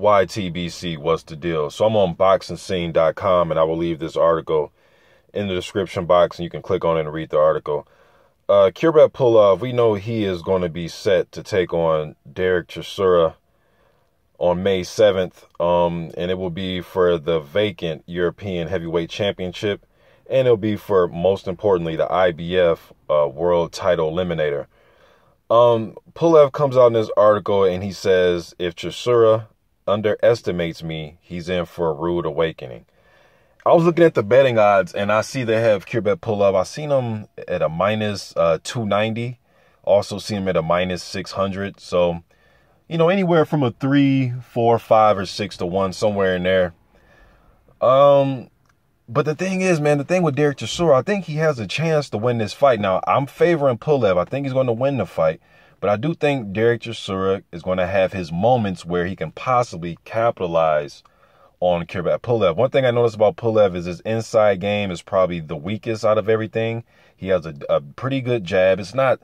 YTBC, what's the deal? So I'm on boxingscene.com, and I will leave this article in the description box, and you can click on it and read the article. KUBRAT Pulev, we know he is going to be set to take on Derek Chisora on May 7th, and it will be for the vacant European Heavyweight Championship, and it'll be for, most importantly, the IBF World Title Eliminator. Pulev comes out in this article and he says, if Chisora underestimates me, he's in for a rude awakening. I was looking at the betting odds and I see they have KUBRAT Pulev. I seen him at a minus 290. Also see him at a minus 600. So, you know, anywhere from a 3, 4, 5, or 6 to 1, somewhere in there. But the thing is, man, the thing with Derek Chisora, I think he has a chance to win this fight. Now, I'm favoring Pulev. I think he's going to win the fight. But I do think Derek Chisora is going to have his moments where he can possibly capitalize on KUBRAT Pulev. One thing I noticed about Pulev is his inside game is probably the weakest out of everything. He has a pretty good jab. It's not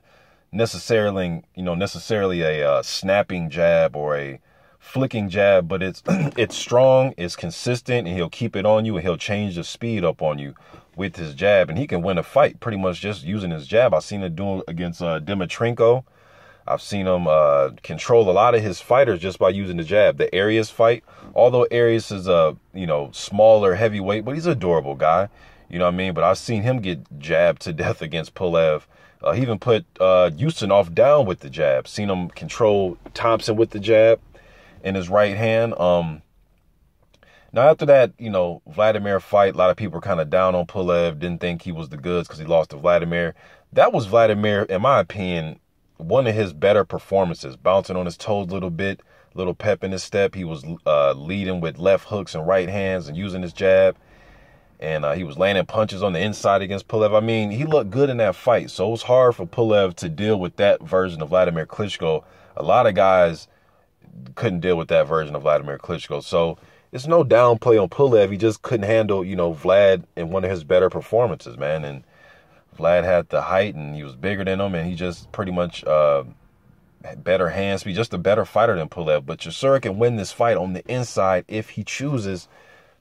necessarily a snapping jab or a flicking jab, but it's strong, it's consistent, and he'll keep it on you, and he'll change the speed up on you with his jab, and he can win a fight pretty much just using his jab. I've seen him do it against Dimitrenko. I've seen him control a lot of his fighters just by using the jab. The Arias fight, although Arias is a smaller heavyweight, but he's a durable guy, you know what I mean? But I've seen him get jabbed to death against Pulev. He even put Ustinov down with the jab. Seen him control Thompson with the jab in his right hand. Now after that, Vladimir fight, a lot of people were kind of down on Pulev, didn't think he was the goods because he lost to Vladimir. That was Vladimir, in my opinion, one of his better performances, bouncing on his toes a little bit, little pep in his step. He was leading with left hooks and right hands and using his jab. And he was landing punches on the inside against Pulev. I mean, he looked good in that fight. So it was hard for Pulev to deal with that version of Vladimir Klitschko. A lot of guys couldn't deal with that version of Vladimir Klitschko. So it's no downplay on Pulev. He just couldn't handle, Vlad in one of his better performances, man. And Vlad had the height and he was bigger than him, and he just pretty much had better hand speed, just a better fighter than Pulev. But Chisora can win this fight on the inside if he chooses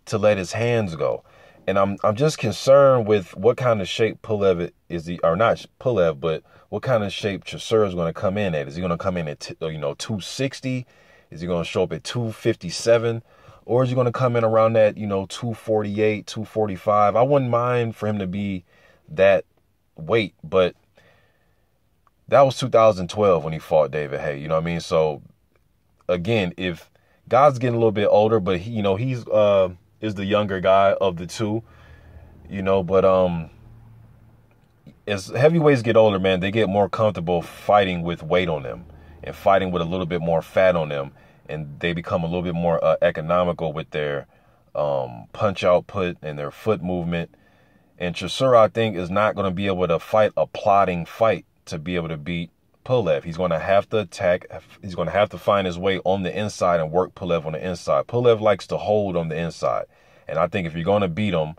to let his hands go. And I'm just concerned with what kind of shape Pulev is, or not Pulev, but what kind of shape Chisora is going to come in at. Is he going to come in at 260? Is he going to show up at 257? Or is he going to come in around that 248, 245? I wouldn't mind for him to be that weight, but that was 2012 when he fought David Haye. You know what I mean? So again, if God's getting a little bit older, but he, he's is the younger guy of the two, but as heavyweights get older, man, they get more comfortable fighting with weight on them and fighting with a little bit more fat on them, and they become a little bit more economical with their punch output and their foot movement. And Chisora, I think, is not going to be able to fight a plodding fight to be able to beat Pulev. He's going to have to attack. He's going to have to find his way on the inside and work Pulev on the inside. Pulev likes to hold on the inside. And I think if you're going to beat him,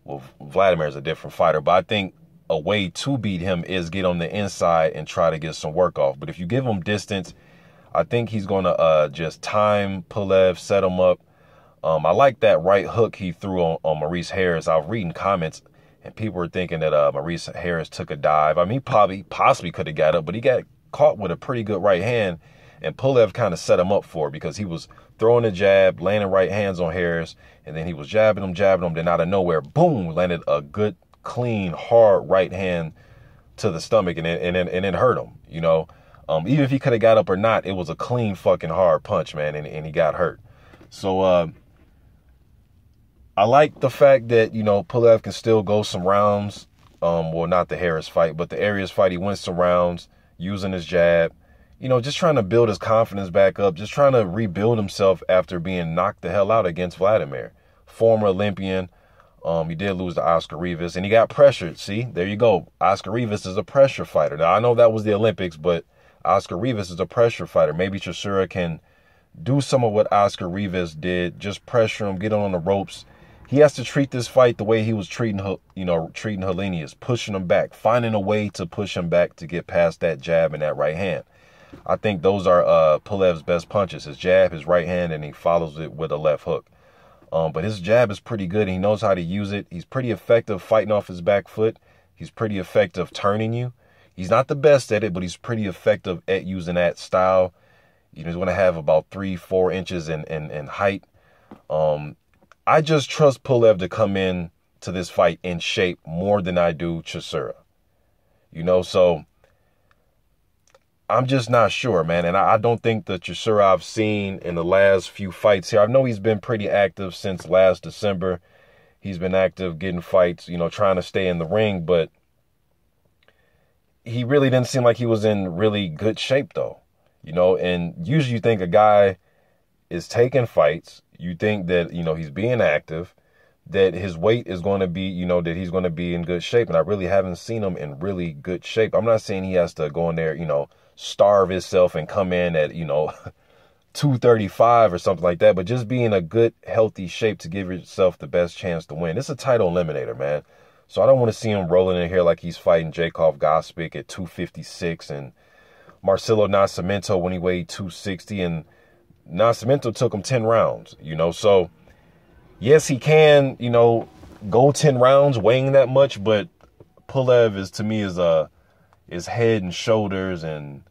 well, Vladimir's a different fighter, but I think a way to beat him is get on the inside and try to get some work off. But if you give him distance, I think he's going to just time Pulev, set him up. I like that right hook he threw on Maurice Harris. I was reading comments, and people were thinking that Maurice Harris took a dive. I mean, he possibly could have got up, but he got caught with a pretty good right hand, and Pulev kind of set him up for it because he was throwing a jab, landing right hands on Harris, and then he was jabbing him, then out of nowhere, boom, landed a good, clean, hard right hand to the stomach, and it hurt him, Even if he could have got up or not, it was a clean fucking hard punch, man, and he got hurt. So, I like the fact that, Pulev can still go some rounds. Well, not the Harris fight, but the Arias fight, he went some rounds using his jab. Just trying to build his confidence back up, just trying to rebuild himself after being knocked the hell out against Vladimir. Former Olympian. He did lose to Oscar Rivas, and he got pressured. See, there you go. Oscar Rivas is a pressure fighter. Now, I know that was the Olympics, but Oscar Rivas is a pressure fighter. Maybe Chisora can do some of what Oscar Rivas did, just pressure him, get him on the ropes. He has to treat this fight the way he was treating Helenius, pushing him back, finding a way to push him back to get past that jab and that right hand. I think those are Pulev's best punches. His jab, his right hand, and he follows it with a left hook. But his jab is pretty good. He knows how to use it. He's pretty effective fighting off his back foot. He's pretty effective turning you. He's not the best at it, but he's pretty effective at using that style. You know, he's going to have about 3-4 inches in height. I just trust Pulev to come in to this fight in shape more than I do Chisora. You know, so I'm just not sure, man. And I don't think the Chisora I've seen in the last few fights here, I know he's been pretty active since last December. He's been active getting fights, you know, trying to stay in the ring, but he really didn't seem like he was in really good shape, though. You know, and usually you think a guy is taking fights, you think that, you know, he's being active, that his weight is going to be, you know, that he's going to be in good shape. And I really haven't seen him in really good shape. I'm not saying he has to go in there, you know, starve himself and come in at, you know, 235 or something like that, but just be in a good, healthy shape to give yourself the best chance to win. It's a title eliminator, man. So I don't want to see him rolling in here like he's fighting Jacob Gospic at 256 and Marcelo Nascimento when he weighed 260, and Nascimento took him 10 rounds, you know. So yes, he can, you know, go 10 rounds weighing that much, but Pulev is, to me, is head and shoulders and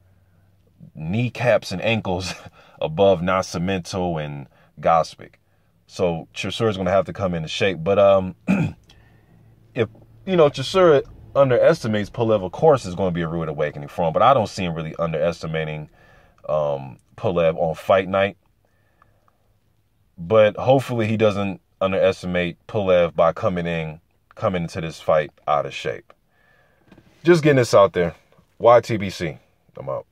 kneecaps and ankles above Nascimento and Gospic. So Chisora is going to have to come into shape. But if, you know, Chisora underestimates Pulev, of course, is going to be a rude awakening for him. But I don't see him really underestimating Pulev on fight night. But hopefully he doesn't underestimate Pulev by coming into this fight out of shape. Just getting this out there. YTBC. I'm out.